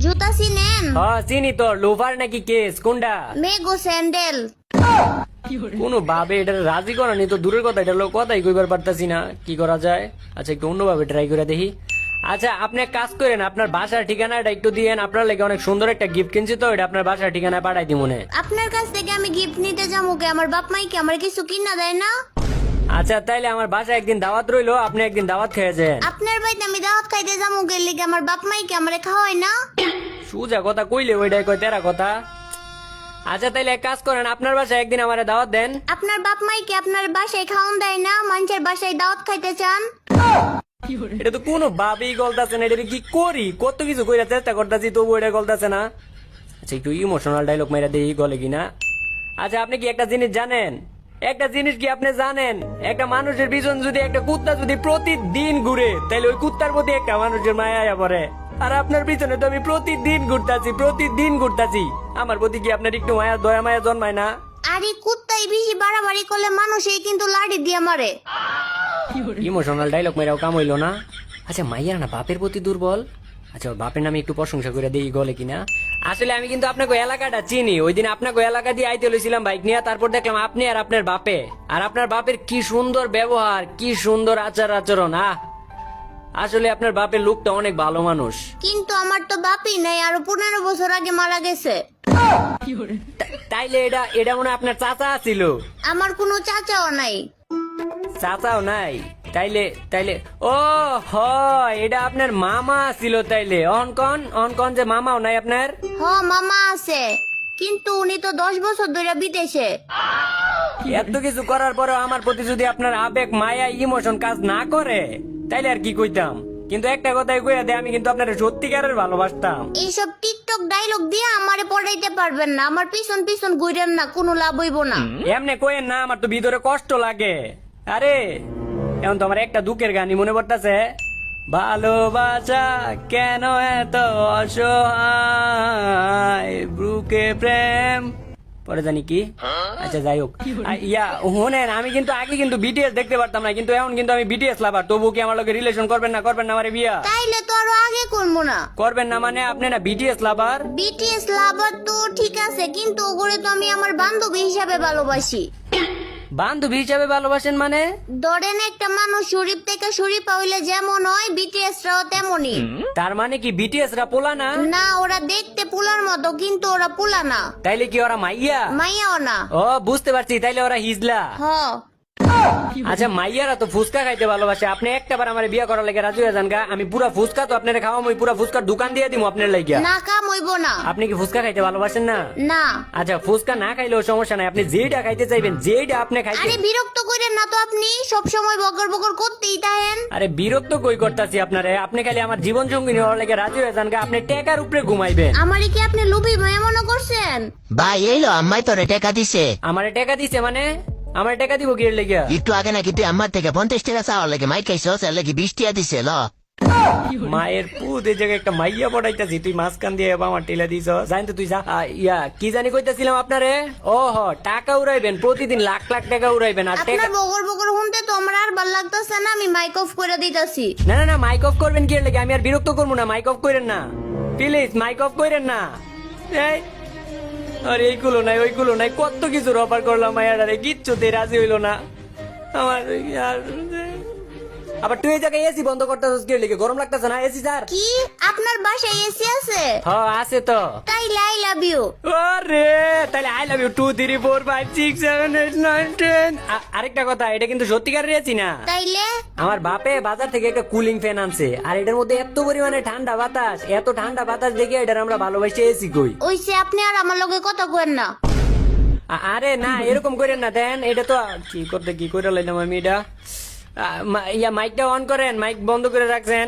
জুতা চিনেন? হ্যাঁ চিনি তো, লোফার নাকি কেস কোনটা? মেগো স্যান্ডেল। কোনো ভাবে এটা রাজি করা নেই তো দূরের কথা, এটা লোক কথাই কইবার পারতাছি না, কি করা যায়? আচ্ছা একটু অন্যভাবে ট্রাই করে দেখি। আচ্ছা আপনি এক কাজ করেন, আপনার বাসার ঠিকানাটা একটু দিয়েন, আপনার লেগে অনেক সুন্দর একটা গিফট কিনছি তো, এটা আপনার বাসার ঠিকানায় পাঠাই দিব মনে। আপনার কাছ থেকে আমি গিফট নিতে যাবো কে? আমার বাপ মাই কি আমার কিছু কিনা দেয় না? আচ্ছা তাইলে আমার বাসায় একদিন দাওয়াত রইলো, আপনি একদিন দাওয়াত খেয়েছেন। আপনার বাড়িতে আমি দাওয়াত খাইতে যাবো কে লিগে? আমার বাপ মাই কি আমারে খাওয়ায় না? সুজা কথা কইলে ওইটাই কয় তেরা কথা। আচ্ছা তাইলে এক কাজ করেন, আপনার বাসায় একদিন আমারে দাওয়াত দেন। আপনার বাপ মাই কি আপনার বাসায় খাওয়ান দেয় না? মানুষের বাসায় দাওয়াত খাইতে চান? এটা তো কোনো ভাবেই গলতাছে না, এটা কি করি? কত কিছু কইরা চেষ্টা করতেছি তবু এটা গলতাছে না। আচ্ছা একটু ইমোশনাল ডায়লগ মেরা দেই, গলে কিনা। আচ্ছা আপনি কি একটা জিনিস জানেন? একটা জিনিস কি আপনি জানেন, একটা মানুষের পিছন যদি একটা কুত্তা যদি প্রতিদিন ঘুরে, তাহলে ওই কুত্তার প্রতি একটা মানুষের মায়া আয়া পড়ে। আর আপনার পিছনে তো আমি প্রতিদিন ঘুরতাছি, আমার প্রতি কি আপনার একটু মায়া দয়া মায়া জন্মায় না? আরে কুত্তাই বেশি বাড়াবাড়ি করলে মানুষই কিন্তু লাড়ি দিয়ে মারে। ইমোশনাল ডায়লগ মেরাও কাম হইলো না। আচ্ছা মাইয়ার না বাপের প্রতি দুর্বল। আচ্ছা ওর বাপের নামে একটু প্রশংসা করে দেই, গলে কিনা। আসলে আমি কিন্তু আপনাকে এলাকাটা চিনি, ওই দিন আপনাকে এলাকা দিয়ে আইতে লইছিলাম বাইক নিয়ে, তারপর দেখলাম আপনি আর আপনার বাপে, আর আপনার বাপের কি সুন্দর ব্যবহার, কি সুন্দর আচরণ। আসলে আপনার বাপের লোকটা অনেক ভালো মানুষ। কিন্তু আমার তো বাপই নাই, আরো 15 বছর আগে মারা গেছে। তাইলে এটা মনে হয় আপনার চাচা ছিল? আমার কোনো চাচাও নাই। চাচাও নাই? তাইলে ও হয় এটা আপনার মামা ছিল তাইলে। অনকন যে মামাও নাই আপনার? হ মামা আছে, কিন্তু উনি তো 10 বছর ধরে বিদেশে। এত কিছু করার পরেও আমার প্রতি যদি আপনার আবেগ মায়া ইমোশন কাজ না করে, তাইলে আর কি কইতাম। কিন্তু একটা কথাই কইয়া দে, আমি কিন্তু আপনার সত্যিকারের ভালোবাসতাম। এইসব টিকটক ডায়লগ দিয়ে আমারে পড়াইতে পারবেন না। আমার পিছন পিছন ঘুরেন না, কোনো লাভ হইব না। এমনে কইেন না, আমার তো ভিতরে কষ্ট লাগে। আরে এখন তো আমার একটা দুঃখের গানই মনে পড়তেছে। ভালোবাসা কেন এত অসহায়, বুকে প্রেম, পরে জানি কি। আচ্ছা যাই হোক, হোনেন আমি কিন্তু আগে কিন্তু বিটিএস দেখতে পারতাম না, কিন্তু এখন কিন্তু আমি বিটিএস লাভার। তবু কি আমার লগে রিলেশন করবেন না আমারে বিয়া? তাইলে তো আরো আগে করবো না। করবেন না মানে আপনি না বিটিএস লাভার? বিটিএস লাভার তো ঠিক আছে, কিন্তু ওগুলো তো আমি আমার বান্ধবী হিসাবে ভালোবাসি। বান্ধবী হিসাবে ভালোবাসেন মানে? ধরেন একটা মানুষ শরীফ থেকে শরীফা হইলে যেমন হয়, বিটিএস রাও তেমনই। তার মানে কি বিটিএস রা পোলা না? না, ওরা দেখতে পুলার মতো, কিন্তু ওরা পুলা না। তাইলে কি ওরা মাইয়া? মাইয়াও না। ও বুঝতে পারছি, তাইলে ওরা হিজলা। হ। আচ্ছা মাইয়ারা তো ফুচকা খাইতে ভালোবাসে, আপনি একটাবার আমার বিয়া করার লাগে রাজি হয়ে যান গা। আমি পুরা ফুচকা তো আপনার খাওয়াম, ওই পুরা ফুচকার দোকান দিয়ে দিব আপনার লাগিয়া। না কাম হইব না। আপনি কি ফুচকা খাইতে ভালোবাসেন না? না। আচ্ছা ফুচকা না খাইলেও সমস্যা নাই, আপনি যেটা খাইতে চাইবেন, যেটা আপনি খাইতে। আরে বিরক্ত করেন না তো, আপনি সব সময় বকর বকর করতেই থাকেন। আরে বিরক্ত কই করতাছি আপনারে, আপনি খালি আমার জীবন সঙ্গী হওয়ার লাগে রাজি হয়ে যান গা। আপনি টেকার উপরে ঘুমাইবেন। আমারে কি আপনি লুবি ভাই মনে করছেন? ভাই এইলো আম্মাই তোরে টাকা দিছে। আমারে টাকা দিছে মানে? আমার টাকা দিব কি এর লাগিয়া? একটু আগে নাকি তুই আমার থেকে 50 টাকা চাওয়ার লাগে মাই খাইছস, এর লাগে 20 টাকা দিছে। ল মায়ের পুত, এই জায়গায় একটা মাইয়া পড়াইতাছি, তুই মাঝখান দিয়ে আমার টেলা দিছ। জানি তো তুই যা। কি জানি কইতাছিলাম আপনারে? ও হ, টাকা উড়াইবেন, প্রতিদিন লাখ লাখ টাকা উড়াইবেন। আর টাকা আপনার বকর বকর শুনতে তো আমার আর ভাল লাগতেছে না, আমি মাইক অফ করে দিতাছি। না মাইক অফ করবেন কি এর লাগে? আমি আর বিরক্ত করবো না, মাইক অফ করেন না প্লিজ, মাইক অফ করেন না। এই আর এইগুলো নাই ওইগুলো নাই, কত কিছু অফার করলাম মায়াডারে, কিচ্ছুতে রাজি হইলো না আমার। আবার তুই এই জায়গায় এসি বন্ধ করতেছিস কি লিখে? গরম লাগতেছে না এসি? স্যার কি আপনার বাসায় এসি আছে? হ্যাঁ আছে তো। তাইলে আই লাভ ইউ। ওরে তাহলে আই লাভ ইউ 2 3 4 5 6 7 8 9 10। আরেকটা কথা, এটা কিন্তু সত্যিকারের এসি না। তাইলে আমার বাপে বাজার থেকে একটা কুলিং ফ্যান আনছে, আর এটার মধ্যে এত পরিমাণে ঠান্ডা বাতাস, এত ঠান্ডা বাতাস দেখে এটার আমরা ভালোবাসি এসি কই। ওইসে আপনি আর আমার লগে কথা কইেন না। আরে না এরকম করেন না, দেন এটা তো কি করে লাইলাম আমি এটা। মাইকটা অন করেন, মাইক বন্ধ করে রাখছেন।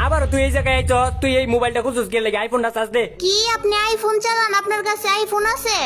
আবার তুই এই জায়গায় আইছ, তুই এই মোবাইলটা খুঁজছিস কে লাগে? আইফোনটা চার্জ দে। কি আপনি আইফোন চালান? আপনার কাছে আইফোন আছে?